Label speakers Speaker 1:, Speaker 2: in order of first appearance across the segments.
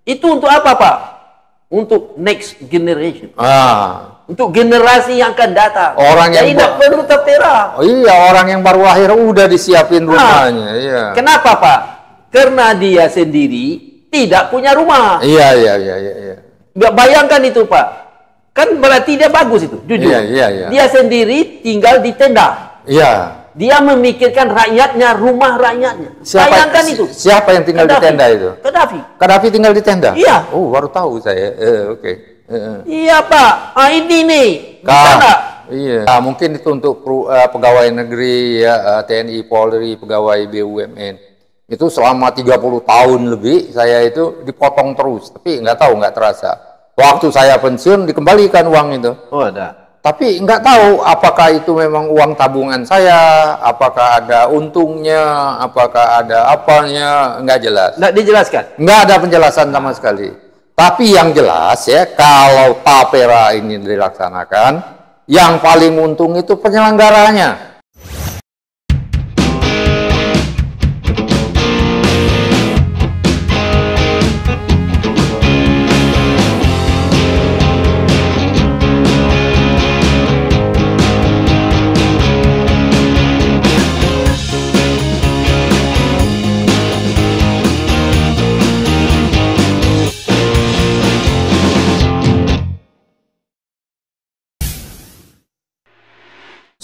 Speaker 1: Itu untuk apa, Pak? Untuk next generation. Untuk generasi yang akan datang.
Speaker 2: Orang yang
Speaker 1: tidak perlu tapera.
Speaker 2: Oh iya, orang yang baru lahir udah disiapin rumahnya. Iya.
Speaker 1: Kenapa, Pak? Karena dia sendiri tidak punya rumah.
Speaker 2: Iya.
Speaker 1: Bayangkan itu, Pak. Kan berarti dia bagus itu, jujur.
Speaker 2: Iya.
Speaker 1: Dia sendiri tinggal di tenda.
Speaker 2: Iya.
Speaker 1: Dia memikirkan rakyatnya, rumah rakyatnya. Bayangkan itu.
Speaker 2: Siapa yang tinggal di tenda itu? Gaddafi tinggal di tenda?
Speaker 1: Iya.
Speaker 2: Oh, baru tahu saya. Oke.
Speaker 1: Iya, Pak. Ini nih. Bisa nggak?
Speaker 2: Iya. Nah, mungkin itu untuk pegawai negeri, ya, TNI, Polri, pegawai BUMN. Itu selama 30 tahun lebih saya itu dipotong terus. Tapi nggak tahu, nggak terasa. Waktu saya pensiun dikembalikan uang itu.
Speaker 1: Oh, ada.
Speaker 2: Tapi nggak tahu apakah itu memang uang tabungan saya, apakah ada untungnya, apakah ada apanya, nggak jelas.
Speaker 1: Nggak dijelaskan?
Speaker 2: Nggak ada penjelasan sama sekali. Tapi yang jelas ya, kalau tapera ini dilaksanakan, yang paling untung itu penyelenggaranya.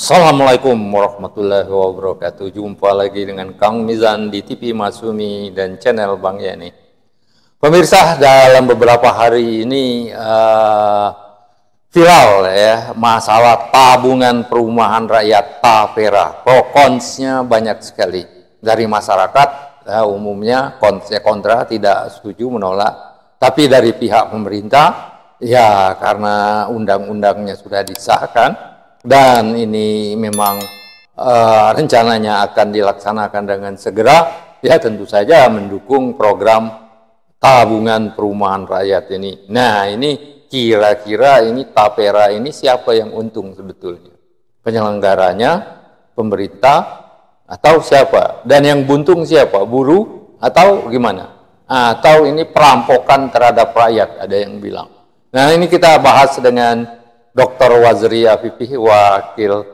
Speaker 2: Assalamualaikum warahmatullahi wabarakatuh. Jumpa lagi dengan Kang Mizan di TV Masumi dan channel Bang Yani. Pemirsa, dalam beberapa hari ini viral ya masalah tabungan perumahan rakyat tapera. Pro konsnya banyak sekali dari masyarakat. Umumnya konsnya kontra, tidak setuju, menolak. Tapi dari pihak pemerintah ya karena undang-undangnya sudah disahkan. Dan ini memang rencananya akan dilaksanakan dengan segera, ya tentu saja mendukung program tabungan perumahan rakyat ini. Nah, ini kira-kira ini tapera ini siapa yang untung sebetulnya? Penyelenggaranya, pemerintah, atau siapa? Dan yang buntung siapa? Buruh atau gimana? Atau ini perampokan terhadap rakyat, ada yang bilang. Nah, ini kita bahas dengan Dr. Wazri Afifih, Wakil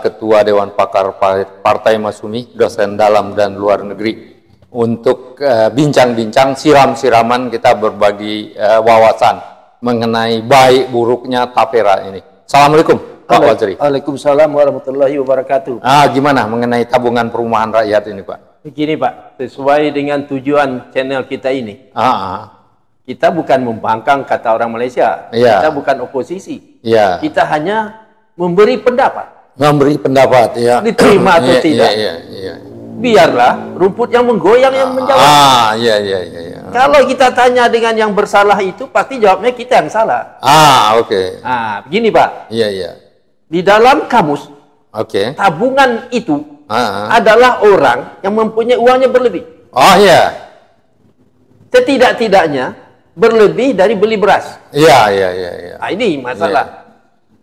Speaker 2: Ketua Dewan Pakar Partai Masumi, dosen dalam dan luar negeri, untuk bincang-bincang siram-siraman kita berbagi wawasan mengenai baik buruknya tapera ini. Assalamualaikum Pak Wazri.
Speaker 1: Waalaikumsalam warahmatullahi wabarakatuh.
Speaker 2: Gimana mengenai tabungan perumahan rakyat ini, Pak?
Speaker 1: Begini, Pak, sesuai dengan tujuan channel kita ini. Kita bukan membangkang kata orang Malaysia. Kita bukan oposisi. Kita hanya memberi pendapat.
Speaker 2: Memberi pendapat, ya.
Speaker 1: Diterima atau tidak. Biarlah rumput yang menggoyang yang menjawab. Kalau kita tanya dengan yang bersalah itu, pasti jawabnya kita yang salah.
Speaker 2: Oke.
Speaker 1: Begini, Pak. Di dalam kamus, tabungan itu adalah orang yang mempunyai uangnya berlebih. Setidak-tidaknya berlebih dari beli beras. Ini masalah.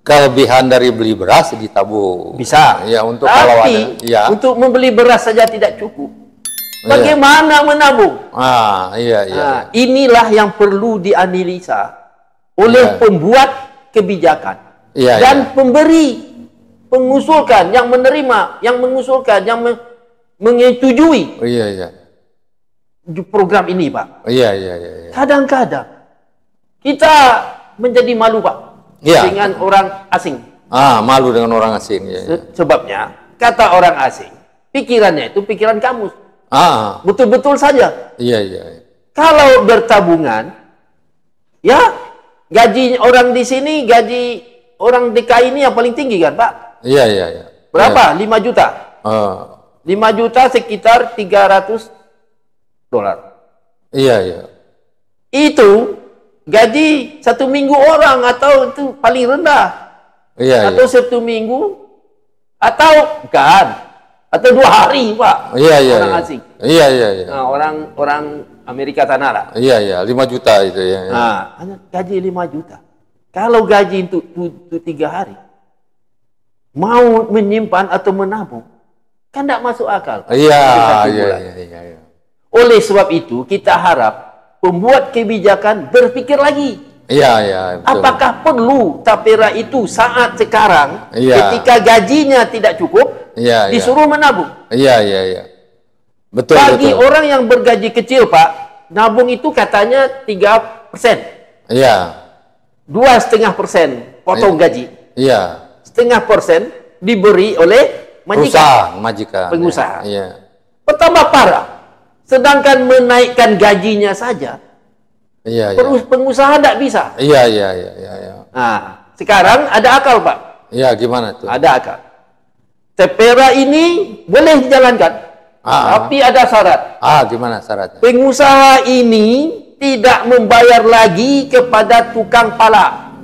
Speaker 2: Kelebihan dari beli beras ditabung.
Speaker 1: Bisa.
Speaker 2: Untuk
Speaker 1: tapi
Speaker 2: kalau ada,
Speaker 1: untuk membeli beras saja tidak cukup. Bagaimana menabung? Inilah yang perlu dianalisa oleh pembuat kebijakan dan pemberi pengusulkan, yang menerima, yang mengusulkan, yang menyetujui. Program ini, Pak. Kadang-kadang kita menjadi malu, Pak, dengan orang asing.
Speaker 2: Malu dengan orang asing.
Speaker 1: Sebabnya kata orang asing, pikirannya itu pikiran kamus. Betul-betul saja. Kalau bertabungan, ya gaji orang di sini, gaji orang DKI ini yang paling tinggi kan, Pak? Berapa? 5 juta. 5 juta sekitar $300. Itu gaji 1 minggu orang, atau itu paling rendah. Atau 1 minggu, atau atau 2 hari, Pak. Orang asing. Nah, orang Amerika sana lah.
Speaker 2: 5 juta itu ya.
Speaker 1: Hanya gaji 5 juta. Kalau gaji untuk 3 hari, mau menyimpan atau menabung, kan tidak masuk akal.
Speaker 2: Iya.
Speaker 1: Oleh sebab itu, kita harap pembuat kebijakan berpikir lagi.
Speaker 2: Iya, iya.
Speaker 1: Apakah perlu tapera itu saat sekarang ketika gajinya tidak cukup disuruh menabung?
Speaker 2: Iya, iya, iya. Betul.
Speaker 1: Bagi orang yang bergaji kecil, Pak, nabung itu katanya 3%.
Speaker 2: Iya.
Speaker 1: 2,5% potong gaji.
Speaker 2: Iya.
Speaker 1: 0,5% diberi oleh
Speaker 2: majikan.
Speaker 1: Pengusaha.
Speaker 2: Iya.
Speaker 1: Pertama parah. Sedangkan menaikkan gajinya saja.
Speaker 2: Iya,
Speaker 1: pengusaha tidak bisa.
Speaker 2: Iya, iya, iya, iya.
Speaker 1: Nah, sekarang ada akal, Pak.
Speaker 2: Iya, gimana tuh?
Speaker 1: Ada akal. Tapera ini boleh dijalankan, tapi ada syarat.
Speaker 2: Gimana syaratnya?
Speaker 1: Pengusaha ini tidak membayar lagi kepada tukang pala.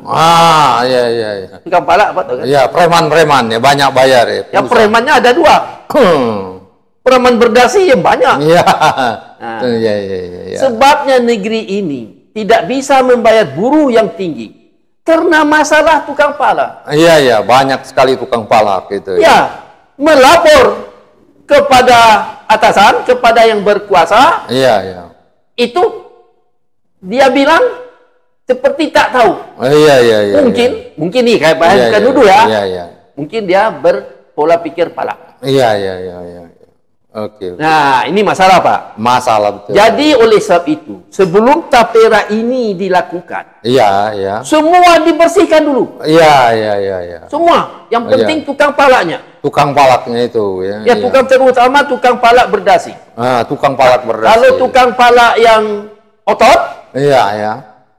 Speaker 2: Iya, iya, iya.
Speaker 1: Tukang pala apa tuh?
Speaker 2: Iya, preman-preman ya, banyak bayar ya.
Speaker 1: Ya, premannya ada 2. Preman berdasi yang banyak.
Speaker 2: Iya. Iya, iya, iya.
Speaker 1: Sebabnya negeri ini tidak bisa membayar buruh yang tinggi karena masalah tukang pala.
Speaker 2: Iya, iya, banyak sekali tukang pala gitu.
Speaker 1: Ya, melapor kepada atasan, kepada yang berkuasa.
Speaker 2: Iya, iya.
Speaker 1: Itu dia bilang seperti tak tahu.
Speaker 2: Iya, iya, iya.
Speaker 1: Mungkin nih kayak bukan nuduh ya.
Speaker 2: Iya, iya.
Speaker 1: Mungkin dia berpola pikir pala.
Speaker 2: Iya, iya, iya, iya. Oke.
Speaker 1: Nah, ini masalah, Pak.
Speaker 2: Masalah betul.
Speaker 1: Jadi oleh sebab itu, sebelum tapera ini dilakukan, semua dibersihkan dulu.
Speaker 2: Iya.
Speaker 1: Semua. Yang penting tukang palanya.
Speaker 2: Tukang palaknya itu ya.
Speaker 1: Tukang terutama tukang palak berdasi.
Speaker 2: Tukang palak berdasi.
Speaker 1: Kalau tukang palak yang otot,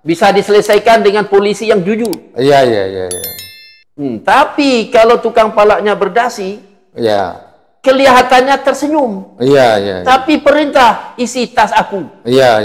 Speaker 1: bisa diselesaikan dengan polisi yang jujur.
Speaker 2: Iya.
Speaker 1: Tapi kalau tukang palaknya berdasi, kelihatannya tersenyum.
Speaker 2: Iya.
Speaker 1: Tapi perintah isi tas aku.
Speaker 2: Iya.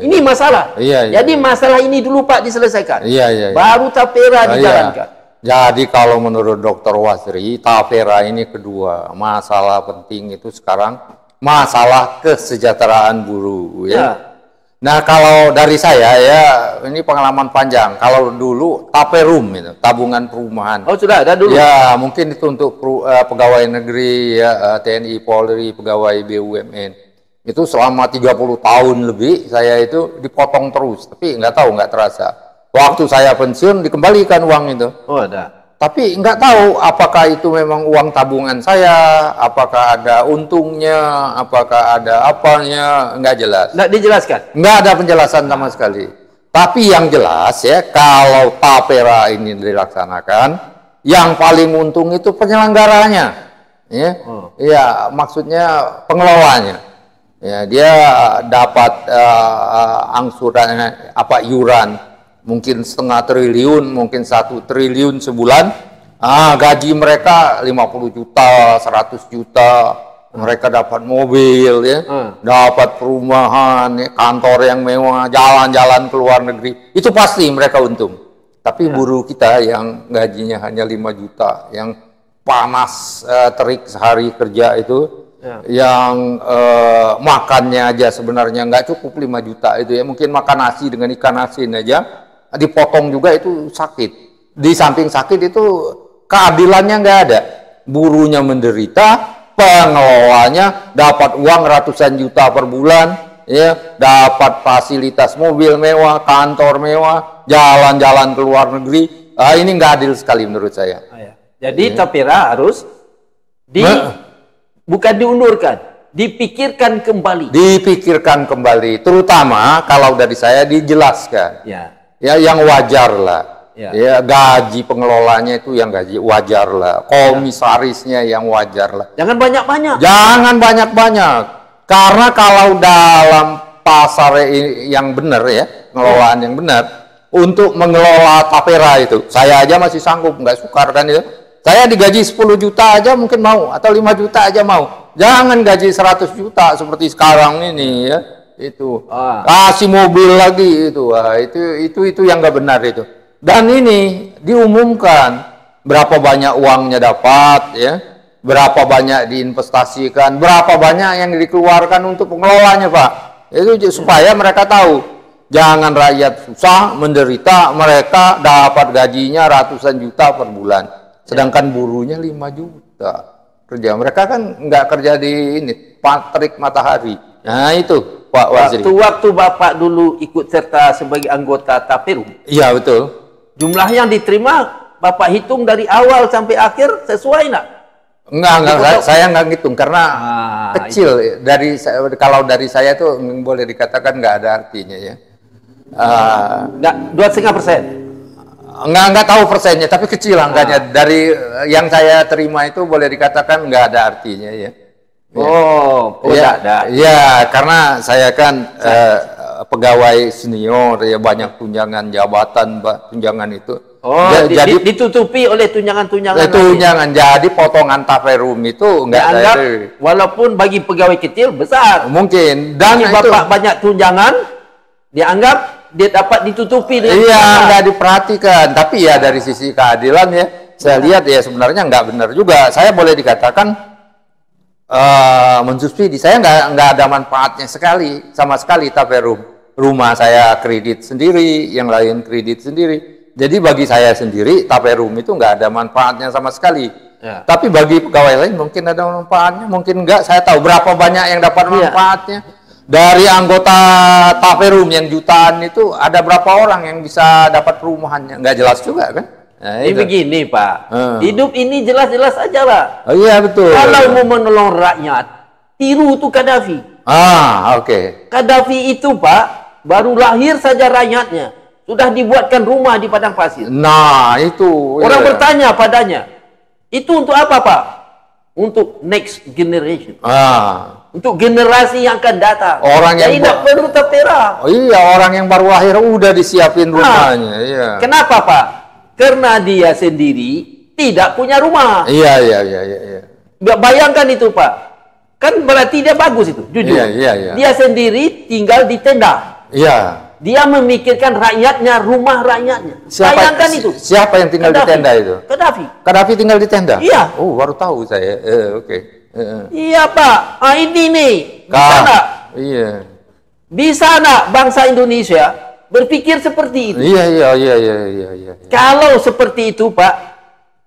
Speaker 1: Ini masalah.
Speaker 2: Iya.
Speaker 1: Jadi masalah ini dulu, Pak, diselesaikan.
Speaker 2: Iya.
Speaker 1: Baru tapera dijalankan.
Speaker 2: Jadi kalau menurut Dr. Wasri, tapera ini kedua. Masalah penting itu sekarang masalah kesejahteraan buruh ya. Nah, kalau dari saya ya, ini pengalaman panjang. Kalau dulu taperum itu, tabungan perumahan.
Speaker 1: Oh, sudah ada dulu.
Speaker 2: Ya, mungkin itu untuk pegawai negeri ya, TNI, Polri, pegawai BUMN. Itu selama 30 tahun lebih saya itu dipotong terus, tapi nggak terasa. Waktu saya pensiun dikembalikan uang itu.
Speaker 1: Oh, ada.
Speaker 2: Tapi nggak tahu apakah itu memang uang tabungan saya, apakah ada untungnya, apakah ada apanya, nggak jelas.
Speaker 1: Nggak dijelaskan? Nggak ada penjelasan sama sekali.
Speaker 2: Tapi yang jelas ya, kalau tapera ini dilaksanakan, yang paling untung itu penyelenggaranya. Ya, maksudnya pengelolanya. Ya, dia dapat angsurannya, iuran. Mungkin 0,5 triliun, mungkin 1 triliun sebulan. Gaji mereka 50 juta, 100 juta. Mereka dapat mobil, ya, dapat perumahan, ya, kantor yang mewah, jalan-jalan ke luar negeri. Itu pasti mereka untung. Tapi buruh kita yang gajinya hanya 5 juta, yang panas terik sehari kerja itu, yang makannya aja sebenarnya nggak cukup 5 juta itu ya, mungkin makan nasi dengan ikan asin aja. Dipotong juga itu sakit. Di samping sakit itu keadilannya nggak ada. Buruhnya menderita, pengelolanya dapat uang ratusan juta per bulan, ya, dapat fasilitas mobil mewah, kantor mewah, jalan-jalan ke luar negeri. Ini nggak adil sekali menurut saya.
Speaker 1: Jadi tapera harus bukan diundurkan, dipikirkan kembali.
Speaker 2: Dipikirkan kembali, terutama kalau dari saya dijelaskan. Ya, yang wajar lah. Ya, gaji pengelolanya itu yang gaji wajar lah. Komisarisnya yang wajar lah.
Speaker 1: Jangan banyak-banyak.
Speaker 2: Jangan banyak-banyak. Karena kalau dalam pasar yang benar ya, pengelolaan yang benar, untuk mengelola tapera itu, saya aja masih sanggup, nggak sukar kan itu. Saya digaji 10 juta aja mungkin mau, atau 5 juta aja mau. Jangan gaji 100 juta seperti sekarang ini ya. Itu kasih mobil lagi itu yang nggak benar itu. Dan ini diumumkan berapa banyak uangnya dapat ya, berapa banyak diinvestasikan, berapa banyak yang dikeluarkan untuk pengelolanya, Pak. Itu supaya mereka tahu, jangan rakyat susah menderita, mereka dapat gajinya ratusan juta per bulan, sedangkan buruhnya 5 juta kerja. Mereka kan nggak kerja di ini terik matahari. Nah itu Pak Waziri.
Speaker 1: Waktu Bapak dulu ikut serta sebagai anggota Taperum.
Speaker 2: Iya betul.
Speaker 1: Jumlah yang diterima Bapak hitung dari awal sampai akhir sesuai nggak?
Speaker 2: Enggak, saya nggak ngitung karena kecil. Kalau dari saya itu boleh dikatakan nggak ada artinya ya.
Speaker 1: Nggak, 2,5%.
Speaker 2: Enggak tahu persennya, tapi kecil angkanya. Dari yang saya terima itu boleh dikatakan nggak ada artinya ya.
Speaker 1: Tidak ada.
Speaker 2: Ya, karena saya kan pegawai senior ya, banyak tunjangan jabatan, tunjangan itu.
Speaker 1: Jadi ditutupi oleh tunjangan-tunjangan.
Speaker 2: Jadi potongan Taperum itu enggak
Speaker 1: dianggap, walaupun bagi pegawai kecil besar.
Speaker 2: Mungkin. Dan
Speaker 1: Bapak banyak tunjangan, dianggap dia dapat ditutupi dengan
Speaker 2: nggak diperhatikan. Tapi ya dari sisi keadilan ya, saya lihat ya sebenarnya nggak benar juga. Saya boleh dikatakan mensubsidi. Saya nggak ada manfaatnya sama sekali Taperum. Rumah saya kredit sendiri, yang lain kredit sendiri. Jadi bagi saya sendiri Taperum itu nggak ada manfaatnya sama sekali. Ya. Tapi bagi pegawai lain mungkin ada manfaatnya, mungkin nggak. Saya tahu berapa banyak yang dapat manfaatnya. Dari anggota Taperum yang jutaan itu ada berapa orang yang bisa dapat perumahannya? Nggak jelas juga kan?
Speaker 1: Nah, ini begini Pak, hidup ini jelas-jelas aja lah.
Speaker 2: Oh iya betul.
Speaker 1: Kalau mau menolong rakyat, tiru itu Gaddafi.
Speaker 2: Oke.
Speaker 1: Gaddafi itu Pak, baru lahir saja rakyatnya, sudah dibuatkan rumah di padang pasir.
Speaker 2: Nah itu.
Speaker 1: Orang bertanya padanya, itu untuk apa Pak? Untuk next generation. Untuk generasi yang akan datang.
Speaker 2: Orang yang
Speaker 1: tidak perlu tapera.
Speaker 2: Oh iya, orang yang baru lahir udah disiapin rumahnya. Iya.
Speaker 1: Kenapa Pak? Karena dia sendiri tidak punya rumah.
Speaker 2: Iya.
Speaker 1: Bayangkan itu Pak. Kan berarti dia bagus itu, jujur.
Speaker 2: Iya.
Speaker 1: Dia sendiri tinggal di tenda.
Speaker 2: Iya.
Speaker 1: Dia memikirkan rakyatnya, rumah rakyatnya. Bayangkan itu.
Speaker 2: Siapa yang tinggal di tenda itu?
Speaker 1: Gaddafi
Speaker 2: tinggal di tenda?
Speaker 1: Iya.
Speaker 2: Oh, baru tahu saya. Oke.
Speaker 1: Iya Pak, ini nih. Bisa nggak?
Speaker 2: Iya.
Speaker 1: Bisa nggak bangsa Indonesia berpikir seperti itu?
Speaker 2: Iya.
Speaker 1: Kalau seperti itu Pak,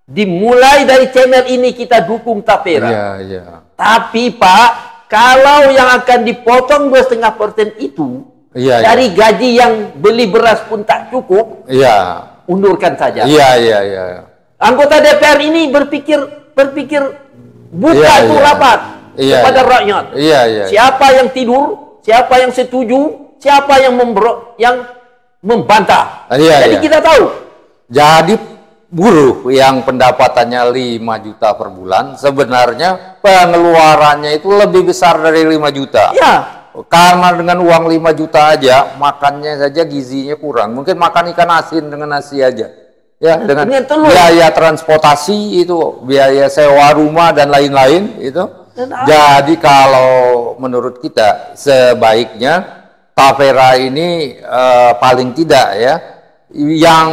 Speaker 1: dimulai dari channel ini kita dukung Tapera.
Speaker 2: Iya.
Speaker 1: Tapi Pak, kalau yang akan dipotong 2,5% itu dari gaji yang beli beras pun tak cukup, undurkan saja.
Speaker 2: Iya.
Speaker 1: Anggota DPR ini berpikir buka itu rapat kepada rakyat. Siapa yang tidur, siapa yang setuju, siapa yang membantah. Jadi kita tahu.
Speaker 2: Jadi buruh yang pendapatannya 5 juta per bulan, sebenarnya pengeluarannya itu lebih besar dari 5 juta.
Speaker 1: Iya.
Speaker 2: Karena dengan uang 5 juta aja, makannya saja gizinya kurang. Mungkin makan ikan asin dengan nasi aja. Ya, dengan biaya transportasi itu, biaya sewa rumah dan lain-lain itu. Jadi kalau menurut kita sebaiknya Tapera ini paling tidak ya, yang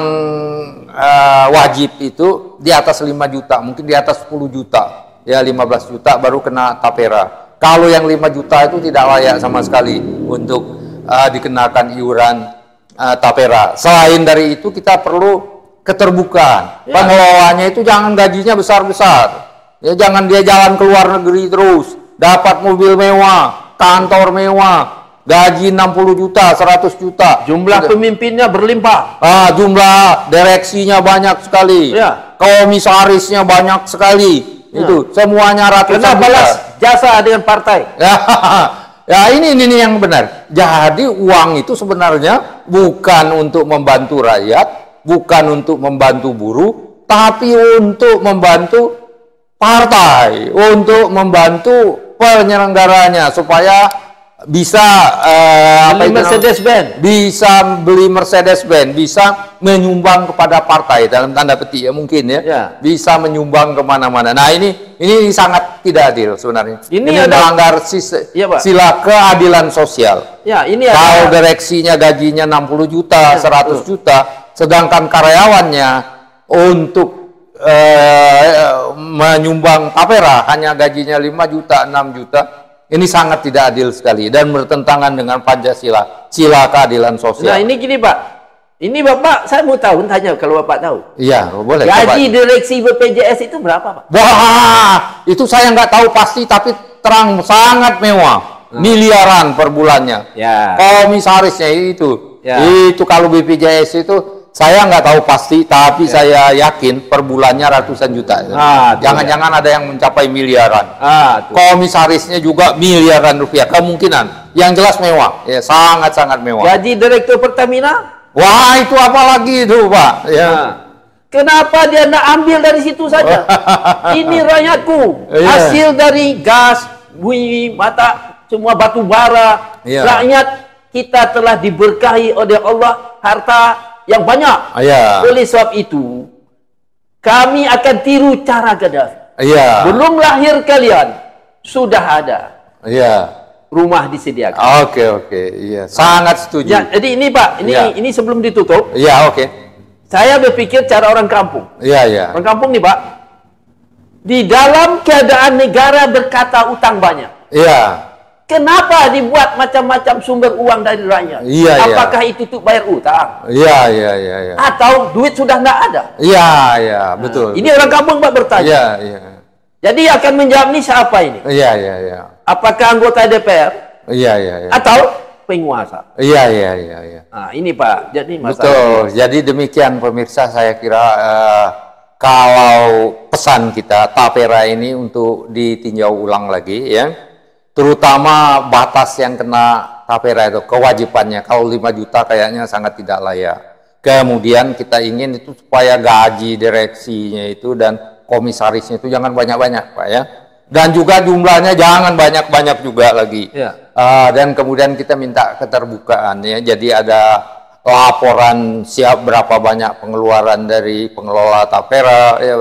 Speaker 2: wajib itu di atas 5 juta, mungkin di atas 10 juta, ya 15 juta baru kena Tapera. Kalau yang 5 juta itu tidak layak sama sekali untuk dikenakan iuran Tapera. Selain dari itu kita perlu keterbukaan. Pengelolanya itu jangan gajinya besar-besar. Ya jangan dia jalan ke luar negeri terus, dapat mobil mewah, kantor mewah, gaji 60 juta, 100 juta.
Speaker 1: Jumlah pemimpinnya berlimpah.
Speaker 2: Jumlah direksinya banyak sekali. Komisarisnya banyak sekali. Itu semuanya ratusan juta.
Speaker 1: Balas jasa dengan partai.
Speaker 2: Ya ini yang benar. Jadi uang itu sebenarnya bukan untuk membantu rakyat, bukan untuk membantu buruh, tapi untuk membantu partai, untuk membantu penyelenggaranya supaya bisa
Speaker 1: beli Mercedes-Benz,
Speaker 2: bisa menyumbang kepada partai dalam tanda petik ya mungkin ya, bisa menyumbang kemana-mana. Nah ini sangat tidak adil sebenarnya. Ini melanggar sila keadilan sosial. Kalau direksinya gajinya 60 juta, 100 juta, sedangkan karyawannya untuk menyumbang Tapera hanya gajinya 5 juta, 6 juta. Ini sangat tidak adil sekali dan bertentangan dengan Pancasila, sila keadilan sosial.
Speaker 1: Nah ini gini Pak, ini Bapak, saya mau tahu, tanya kalau Bapak tahu.
Speaker 2: Iya, boleh.
Speaker 1: Gaji direksi BPJS itu berapa Pak?
Speaker 2: Wah, itu saya nggak tahu pasti, tapi terang sangat mewah. miliaran per bulannya.
Speaker 1: Ya.
Speaker 2: Komisarisnya itu.
Speaker 1: Ya.
Speaker 2: Itu kalau BPJS itu saya nggak tahu pasti, tapi saya yakin per bulannya ratusan juta. Jangan-jangan ada yang mencapai miliaran. Komisarisnya juga miliaran rupiah kemungkinan. Yang jelas mewah, ya sangat-sangat mewah.
Speaker 1: Gaji direktur Pertamina?
Speaker 2: Wah, itu apalagi itu, Pak. Ya.
Speaker 1: Kenapa dia nak ambil dari situ saja? Ini rakyatku. Hasil dari gas, bumi, mata, semua batu bara. Rakyat kita telah diberkahi oleh Allah harta yang banyak. Oleh sebab itu, kami akan tiru cara Gaddafi. Belum lahir kalian, sudah ada. Rumah disediakan.
Speaker 2: Sangat setuju.
Speaker 1: Jadi ini Pak, ini sebelum ditutup. Saya berpikir cara orang kampung. Orang kampung nih Pak, di dalam keadaan negara berkata utang banyak. Kenapa dibuat macam-macam sumber uang dari rakyat? Apakah itu untuk bayar utang? Atau duit sudah tidak ada?
Speaker 2: Betul.
Speaker 1: Ini orang kampung Pak bertanya. Jadi akan menjawab ini siapa ini? Apakah anggota DPR? Atau penguasa. Nah, ini Pak. Jadi
Speaker 2: betul. Jadi demikian pemirsa, saya kira kalau pesan kita tapera ini untuk ditinjau ulang lagi ya. Terutama batas yang kena tapera itu kewajibannya. Kalau 5 juta kayaknya sangat tidak layak. Kemudian kita ingin itu supaya gaji direksinya itu dan komisarisnya itu jangan banyak-banyak Pak ya. Dan juga jumlahnya jangan banyak-banyak juga lagi. Dan kemudian kita minta keterbukaan ya. Jadi ada laporan siap berapa banyak pengeluaran dari pengelola tapera, ya,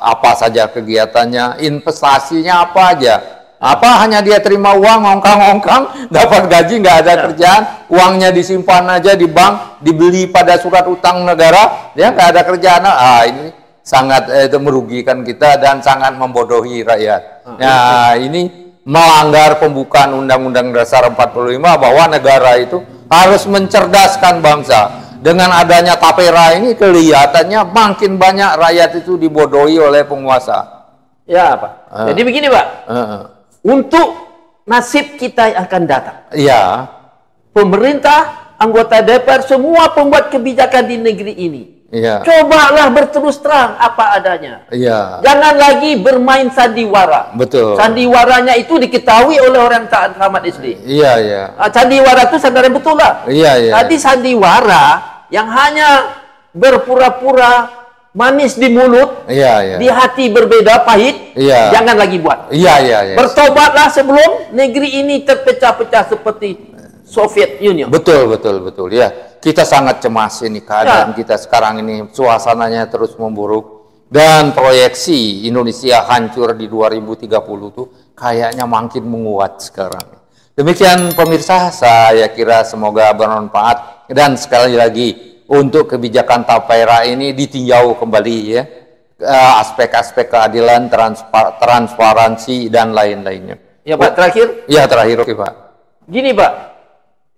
Speaker 2: apa saja kegiatannya, investasinya apa aja. Apa hanya dia terima uang ngongkang-ngongkang, dapat gaji nggak ada kerjaan, uangnya disimpan aja di bank, dibeli pada surat utang negara, ya nggak ada kerjaan. Ini sangat merugikan kita dan sangat membodohi rakyat. Nah, ini melanggar pembukaan Undang-Undang Dasar 45 bahwa negara itu harus mencerdaskan bangsa. Dengan adanya tapera ini kelihatannya makin banyak rakyat itu dibodohi oleh penguasa.
Speaker 1: Ya Pak. Jadi begini Pak. Untuk nasib kita yang akan datang. Pemerintah, anggota DPR, semua pembuat kebijakan di negeri ini. Cobalah berterus terang apa adanya. Jangan lagi bermain sandiwara. Sandiwaranya itu diketahui oleh orang tamat SD. Sandiwara itu sandaran betul lah. Tadi sandiwara yang hanya berpura-pura manis di mulut, di hati berbeda pahit, jangan lagi buat. Bertobatlah sebelum negeri ini terpecah-pecah seperti Soviet Union.
Speaker 2: Betul ya. Kita sangat cemas ini keadaan kita sekarang ini, suasananya terus memburuk dan proyeksi Indonesia hancur di 2030 tuh kayaknya makin menguat sekarang. Demikian pemirsa, saya kira semoga bermanfaat dan sekali lagi untuk kebijakan tapera ini ditinjau kembali ya, aspek-aspek keadilan, transparansi dan lain-lainnya.
Speaker 1: Ya Pak, terakhir?
Speaker 2: Ya terakhir, oke Pak.
Speaker 1: Gini Pak,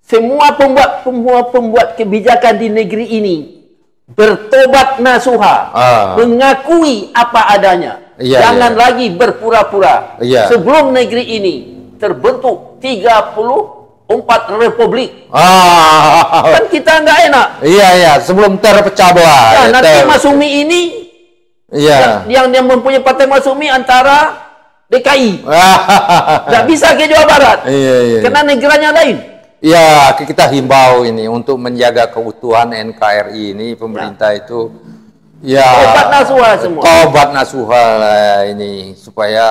Speaker 1: semua pembuat kebijakan di negeri ini bertobat nasuha, mengakui apa adanya. Jangan lagi berpura-pura. Sebelum negeri ini terbentuk 34 republik. Kan kita nggak enak.
Speaker 2: Sebelum terpecah belah.
Speaker 1: Nanti Masyumi ini yang mempunyai partai Masyumi antara DKI. Nggak bisa ke Jawa Barat. Karena negaranya lain.
Speaker 2: Kita himbau ini untuk menjaga keutuhan NKRI ini, pemerintah itu
Speaker 1: tobat nasuha semua.
Speaker 2: Tobat nasuha lah ini supaya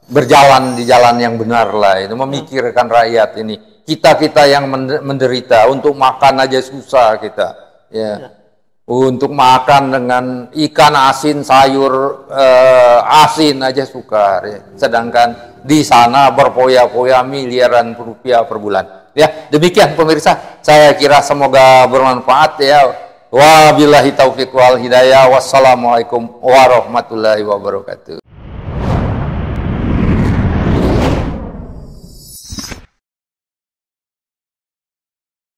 Speaker 2: berjalan di jalan yang benar lah, itu memikirkan rakyat ini. Kita yang menderita, untuk makan aja susah kita. Untuk makan dengan ikan asin, sayur asin aja sukar. Sedangkan di sana berpoya-poya miliaran rupiah per bulan. Demikian pemirsa, saya kira semoga bermanfaat ya. Wabillahi taufiq wal hidayah. Wassalamualaikum warahmatullahi wabarakatuh.